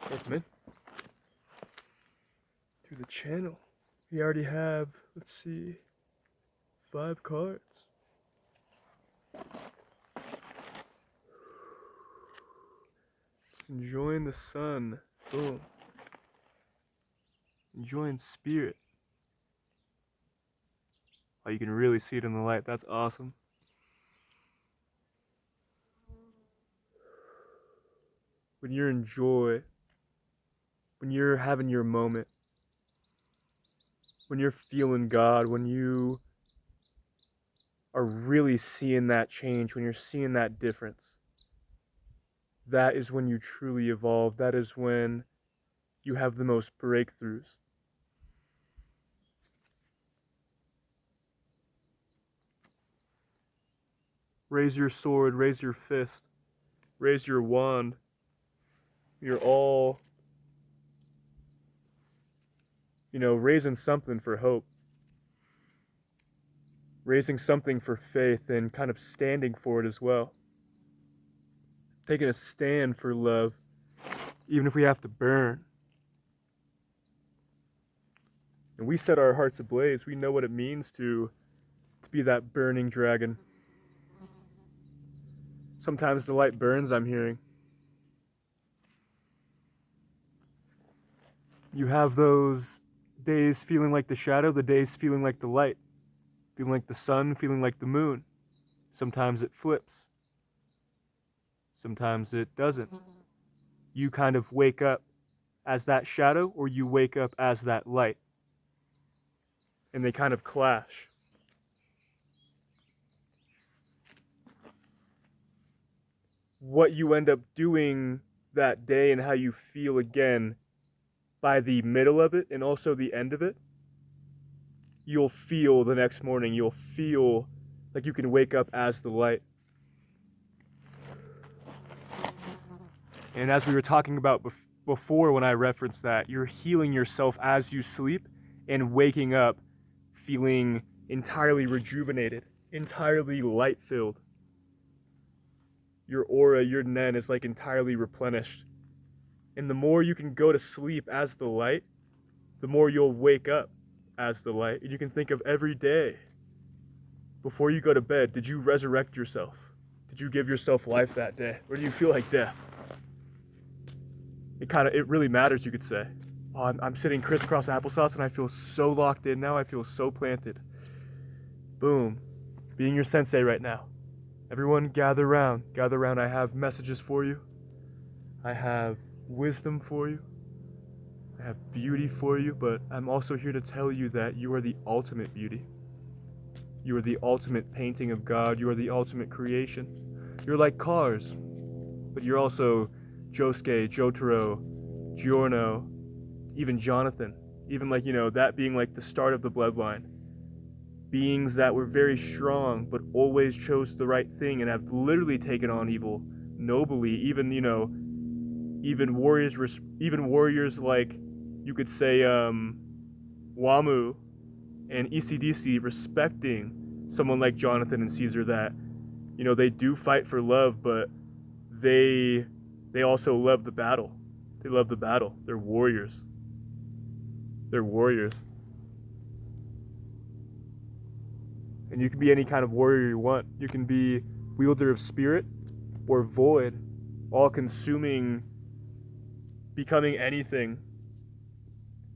Welcome in to the channel. We already have, let's see, 5 cards. Just enjoying the sun. Boom. Enjoying spirit. Oh, you can really see it in the light. That's awesome. When you're in joy, when you're having your moment, when you're feeling God, when you are really seeing that change, when you're seeing that difference, that is when you truly evolve. That is when you have the most breakthroughs. Raise your sword, raise your fist, raise your wand. You're all, raising something for hope, raising something for faith, and kind of standing for it as well. Taking a stand for love, even if we have to burn. And we set our hearts ablaze. We know what it means to be that burning dragon. Sometimes the light burns, I'm hearing. You have those days feeling like the shadow, the days feeling like the light, feeling like the sun, feeling like the moon. Sometimes it flips. Sometimes it doesn't. You kind of wake up as that shadow, or you wake up as that light. And they kind of clash. What you end up doing that day and how you feel again by the middle of it and also the end of it, you'll feel the next morning. You'll feel like you can wake up as the light. And as we were talking about before when I referenced that, you're healing yourself as you sleep and waking up feeling entirely rejuvenated, entirely light-filled. Your aura, your nen is like entirely replenished. And the more you can go to sleep as the light, the more you'll wake up as the light. And you can think of every day before you go to bed, did you resurrect yourself? Did you give yourself life that day? Or do you feel like death? It really matters, you could say. Oh, I'm sitting crisscross applesauce and I feel so locked in now. I feel so planted. Boom. Being your sensei right now. Everyone gather around. Gather around. I have messages for you. I have wisdom for you. I have beauty for you, but I'm also here to tell you that you are the ultimate beauty. You are the ultimate painting of God. You are the ultimate creation. You're like cars, but you're also Josuke, Jotaro, Giorno, even Jonathan. Even that being like the start of the bloodline. Beings that were very strong, but always chose the right thing and have literally taken on evil nobly. Even warriors like, you could say, Wamu and ECDC respecting someone like Jonathan and Caesar, that they do fight for love, but they also love the battle. They love the battle. They're warriors. And you can be any kind of warrior you want. You can be wielder of spirit or void, all consuming, becoming anything,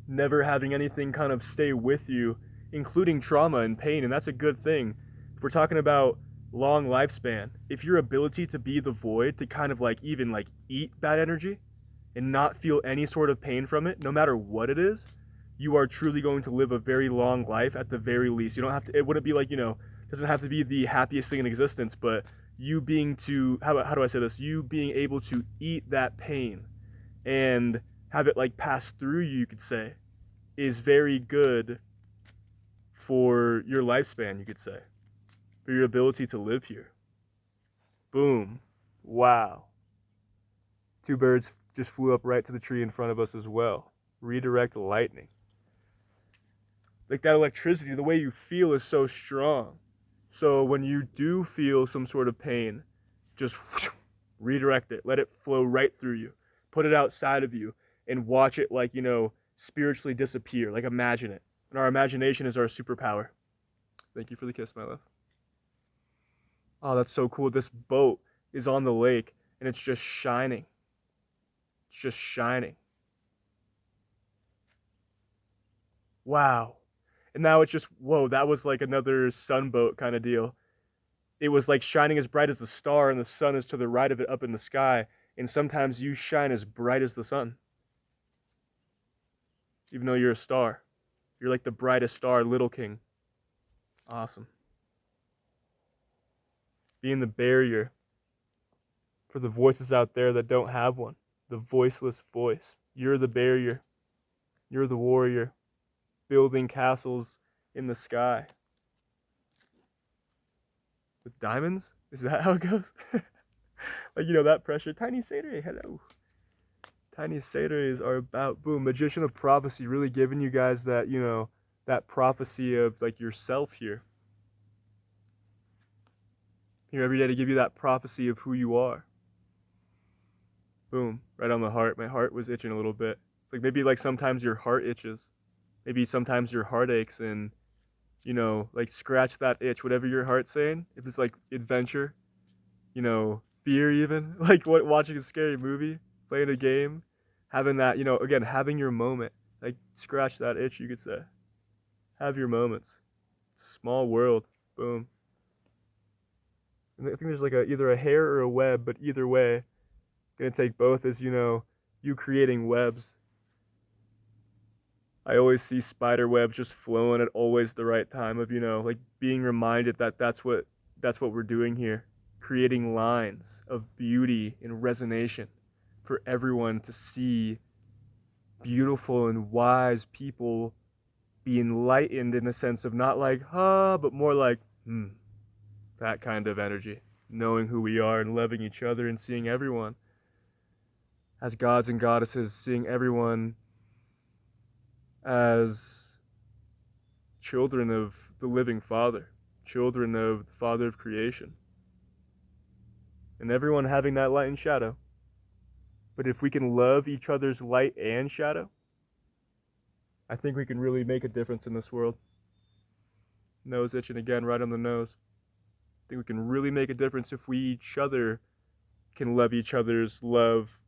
never having anything kind of stay with you, including trauma and pain. And that's a good thing. If we're talking about long lifespan, if your ability to be the void, to kind of even eat bad energy and not feel any sort of pain from it, no matter what it is, you are truly going to live a very long life at the very least. You don't have to, it wouldn't be doesn't have to be the happiest thing in existence, but you being how do I say this? You being able to eat that pain and have it pass through you could say, is very good for your lifespan, you could say, for your ability to live here. Boom. Wow. 2 birds just flew up right to the tree in front of us as well. Redirect lightning. Like that electricity, the way you feel is so strong. So when you do feel some sort of pain, just redirect it. Let it flow right through you. put it outside of you and watch it, like, spiritually disappear. Like, imagine it. And our imagination is our superpower. Thank you for the kiss, my love. Oh, that's so cool. This boat is on the lake and it's just shining. It's just shining. Wow. And now it's just, whoa, that was like another sunboat kind of deal. It was like shining as bright as the star, and the sun is to the right of it up in the sky. And sometimes you shine as bright as the sun, even though you're a star. You're like the brightest star, little king. Awesome. Being the barrier for the voices out there that don't have one, the voiceless voice. You're the barrier. You're the warrior, building castles in the sky. With diamonds? Is that how it goes? Like, that pressure. Tiny Satyr, hello. Tiny Satyrs are about, boom, Magician of Prophecy, really giving you guys that, that prophecy of, like, yourself here. Here every day to give you that prophecy of who you are. Boom, right on the heart. My heart was itching a little bit. It's like maybe like sometimes your heart itches. Maybe sometimes your heart aches, and, like, scratch that itch, whatever your heart's saying. If it's like adventure, fear even, like watching a scary movie, playing a game, having that, again, having your moment, like, scratch that itch, you could say. Have your moments. It's a small world. Boom. And I think there's like either a hair or a web, but either way, gonna take both as, you creating webs. I always see spider webs just flowing at always the right time of, like, being reminded that that's what we're doing here. Creating lines of beauty and resonation for everyone to see beautiful and wise people be enlightened, in the sense of not like, but more like, that kind of energy. Knowing who we are and loving each other and seeing everyone as gods and goddesses, seeing everyone as children of the living Father, children of the Father of creation. And everyone having that light and shadow. But if we can love each other's light and shadow, I think we can really make a difference in this world. Nose itching again, right on the nose. I think we can really make a difference if we each other can love each other's love,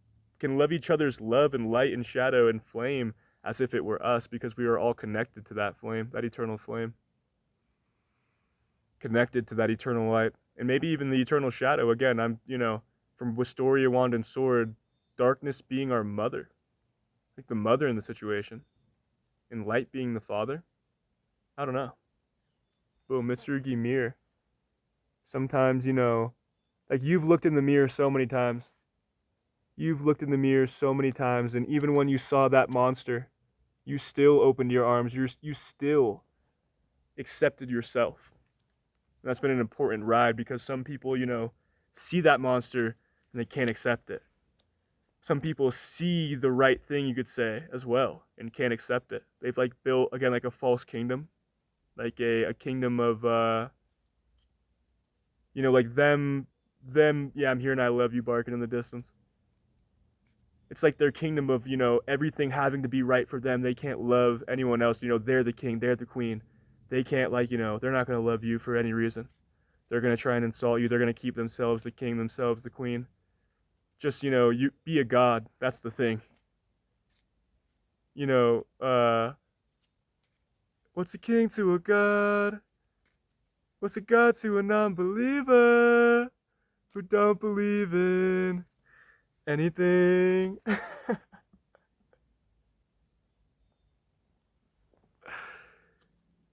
and light and shadow and flame as if it were us, because we are all connected to that flame, that eternal flame. Connected to that eternal light. And maybe even the eternal shadow. Again, I'm, from Wisteria, Wand, and Sword, darkness being our mother. Like the mother in the situation. And light being the father. I don't know. Boom, Mitsurugi mirror. Sometimes, like, you've looked in the mirror so many times. You've looked in the mirror so many times, and even when you saw that monster, you still opened your arms. You still accepted yourself. And that's been an important ride, because some people, see that monster and they can't accept it. Some people see the right thing, you could say, as well, and can't accept it. They've, like, built, again, like a false kingdom. Like a kingdom of, like them, yeah, I'm here and I love you barking in the distance. It's like their kingdom of, everything having to be right for them. They can't love anyone else. They're the king, they're the queen. They can't, like, they're not going to love you for any reason. They're going to try and insult you. They're going to keep themselves the king, themselves the queen. Just, you be a god. That's the thing. What's a king to a god? What's a god to a non-believer who don't believe in anything?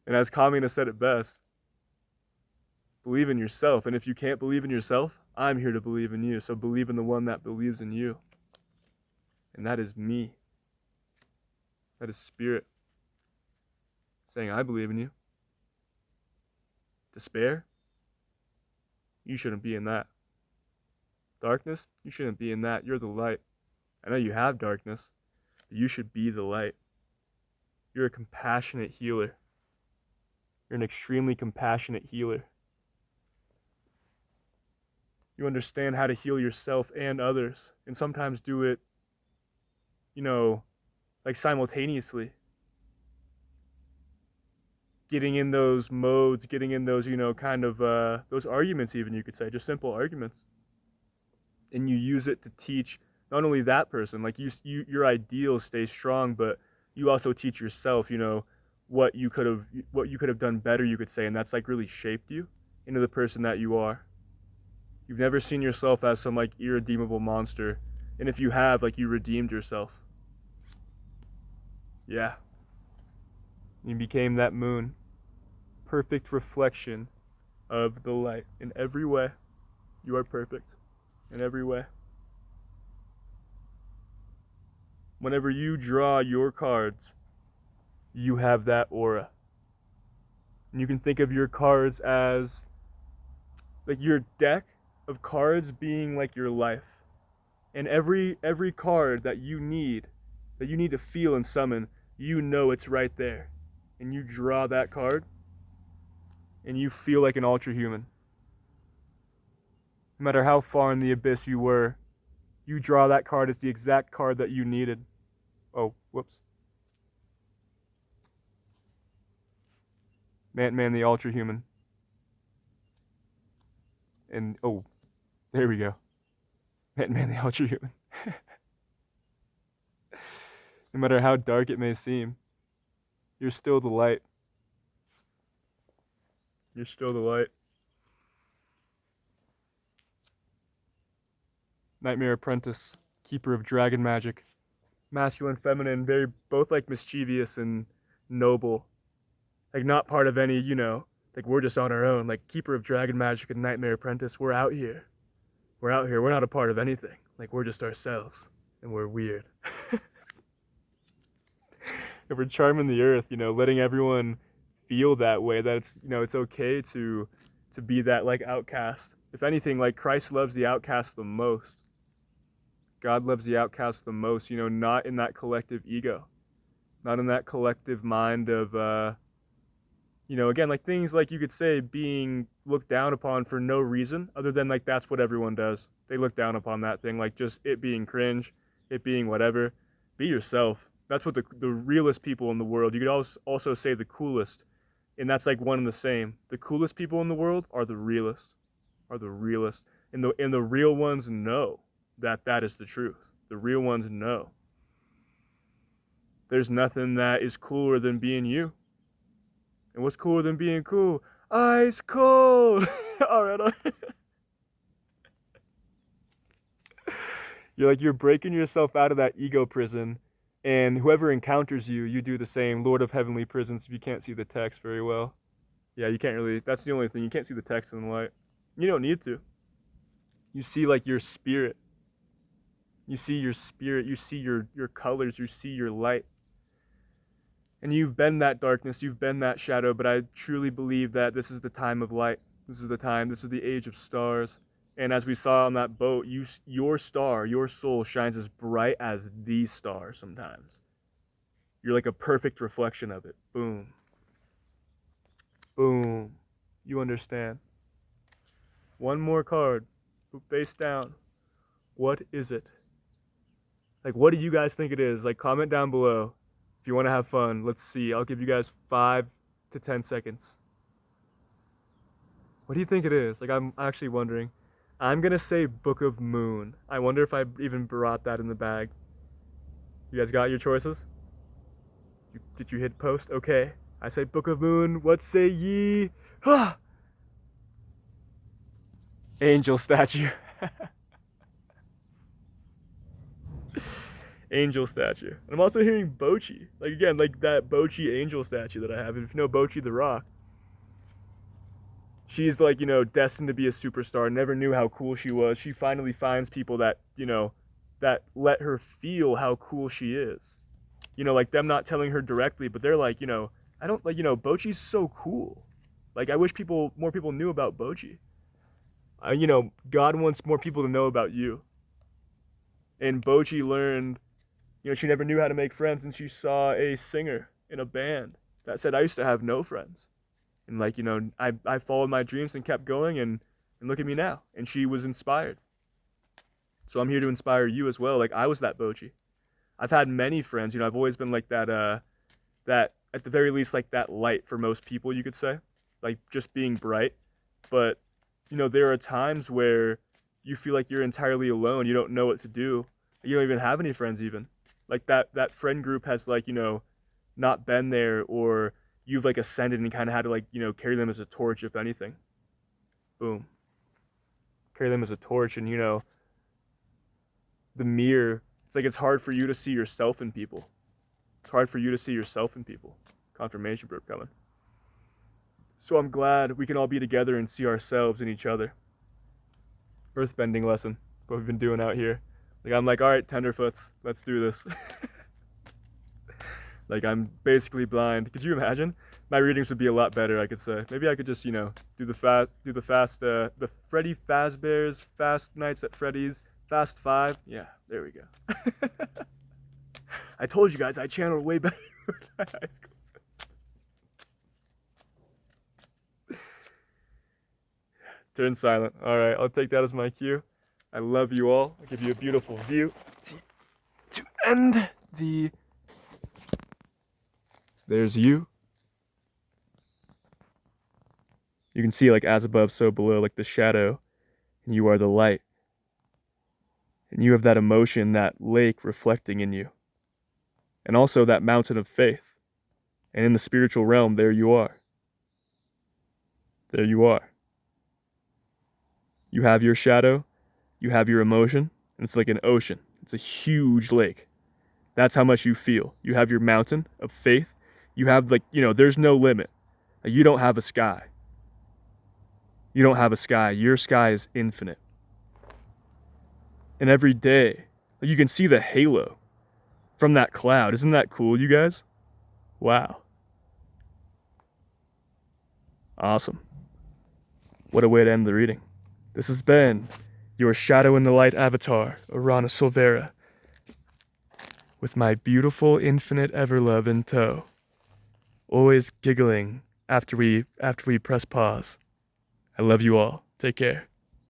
And as communists said it best, believe in yourself. And if you can't believe in yourself, I'm here to believe in you. So believe in the one that believes in you. And that is me. That is spirit saying, I believe in you. Despair? You shouldn't be in that. Darkness? You shouldn't be in that. You're the light. I know you have darkness, but you should be the light. You're a compassionate healer. You're an extremely compassionate healer. You understand how to heal yourself and others, and sometimes do it you know, like simultaneously. Getting in those modes, getting in those, kind of those arguments, even you could say, just simple arguments. And you use it to teach not only that person, like your ideals stay strong, but you also teach yourself, what you could have done better, you could say, and that's like really shaped you into the person that you are. You've never seen yourself as some like irredeemable monster, and if you have, like, you redeemed yourself. Yeah, you became that moon, perfect reflection of the light in every way. You are perfect in every way. Whenever you draw your cards, you have that aura. And you can think of your cards as like your deck of cards being like your life. And every card that you need to feel and summon, it's right there. And you draw that card and you feel like an ultra human. No matter how far in the abyss you were, you draw that card, it's the exact card that you needed. Oh, whoops. Man, the ultra human. And oh, there we go. Man, the ultra human. No matter how dark it may seem, you're still the light. You're still the light. Nightmare Apprentice, keeper of dragon magic. Masculine, feminine, very both like mischievous and noble. Like not part of any, like we're just on our own. Like keeper of dragon magic and Nightmare Apprentice, we're out here. We're out here. We're not a part of anything. Like we're just ourselves. And we're weird. And we're charming the earth, letting everyone feel that way, that it's okay to be that like outcast. If anything, like Christ loves the outcast the most. God loves the outcast the most, not in that collective ego, not in that collective mind of, again, like things like you could say being looked down upon for no reason other than like that's what everyone does. They look down upon that thing, like just it being cringe, it being whatever. Be yourself. That's what the realest people in the world, you could also say the coolest, and that's like one and the same. The coolest people in the world are the realest, and the real ones know that is the truth. The real ones know. There's nothing that is cooler than being you. And what's cooler than being cool? Ice cold. All right. You're breaking yourself out of that ego prison, and whoever encounters you, you do the same. Lord of heavenly prisons. If you can't see the text very well, yeah, you can't really. That's the only thing. You can't see the text in the light. You don't need to. You see like your spirit. You see your spirit. You see your colors. You see your light. And you've been that darkness, you've been that shadow, but I truly believe that this is the time of light. This is the time, this is the age of stars. And as we saw on that boat, your star, your soul shines as bright as the star sometimes. You're like a perfect reflection of it. Boom. Boom. You understand. One more card. Face down. What is it? Like, what do you guys think it is? Like, comment down below. If you want to have fun, let's see. I'll give you guys 5 to 10 seconds. What do you think it is? Like, I'm actually wondering. I'm going to say Book of Moon. I wonder if I even brought that in the bag. You guys got your choices? Did you hit post? Okay. I say Book of Moon. What say ye? Ha! Angel statue. Angel statue. And I'm also hearing Bochi. Like, again, like that Bochi angel statue that I have. If you know Bochi the Rock, she's like, destined to be a superstar. Never knew how cool she was. She finally finds people that, that let her feel how cool she is. Like them not telling her directly, but they're like, I don't like, Bochi's so cool. Like, I wish more people knew about Bochi. God wants more people to know about you. And Bochi learned, she never knew how to make friends, and she saw a singer in a band that said, I used to have no friends. And like, I followed my dreams and kept going, and look at me now. And she was inspired. So I'm here to inspire you as well. Like, I was that Bochi. I've had many friends. I've always been like that at the very least, like that light for most people, you could say, like just being bright. But there are times where you feel like you're entirely alone. You don't know what to do. You don't even have any friends, even. Like that friend group has like not been there, or you've like ascended and kind of had to like carry them as a torch, if anything. Boom, carry them as a torch, and the mirror. It's like it's hard for you to see yourself in people. It's hard for you to see yourself in people. Confirmation group coming. So I'm glad we can all be together and see ourselves in each other. Earthbending lesson. What we've been doing out here. Like I'm like, all right, tenderfoots, let's do this. Like I'm basically blind. Could you imagine? My readings would be a lot better, I could say. Maybe I could just, do the Freddy Fazbear's Fast Nights at Freddy's Fast 5. Yeah, there we go. I told you guys I channeled way better with my high school. Turn silent. All right, I'll take that as my cue. I love you all. I'll give you a beautiful view to end the... There's you. You can see like as above, so below, like the shadow, and you are the light. And you have that emotion, that lake reflecting in you. And also that mountain of faith. And in the spiritual realm, there you are. There you are. You have your shadow, you have your emotion, and it's like an ocean. It's a huge lake. That's how much you feel. You have your mountain of faith. You have like, there's no limit. Like, you don't have a sky. You don't have a sky. Your sky is infinite. And every day, you can see the halo from that cloud. Isn't that cool, you guys? Wow. Awesome. What a way to end the reading. This has been your Shadow in the Light avatar, Arana Silvera, with my beautiful infinite Everlove in tow, always giggling after we press pause. I love you all. Take care.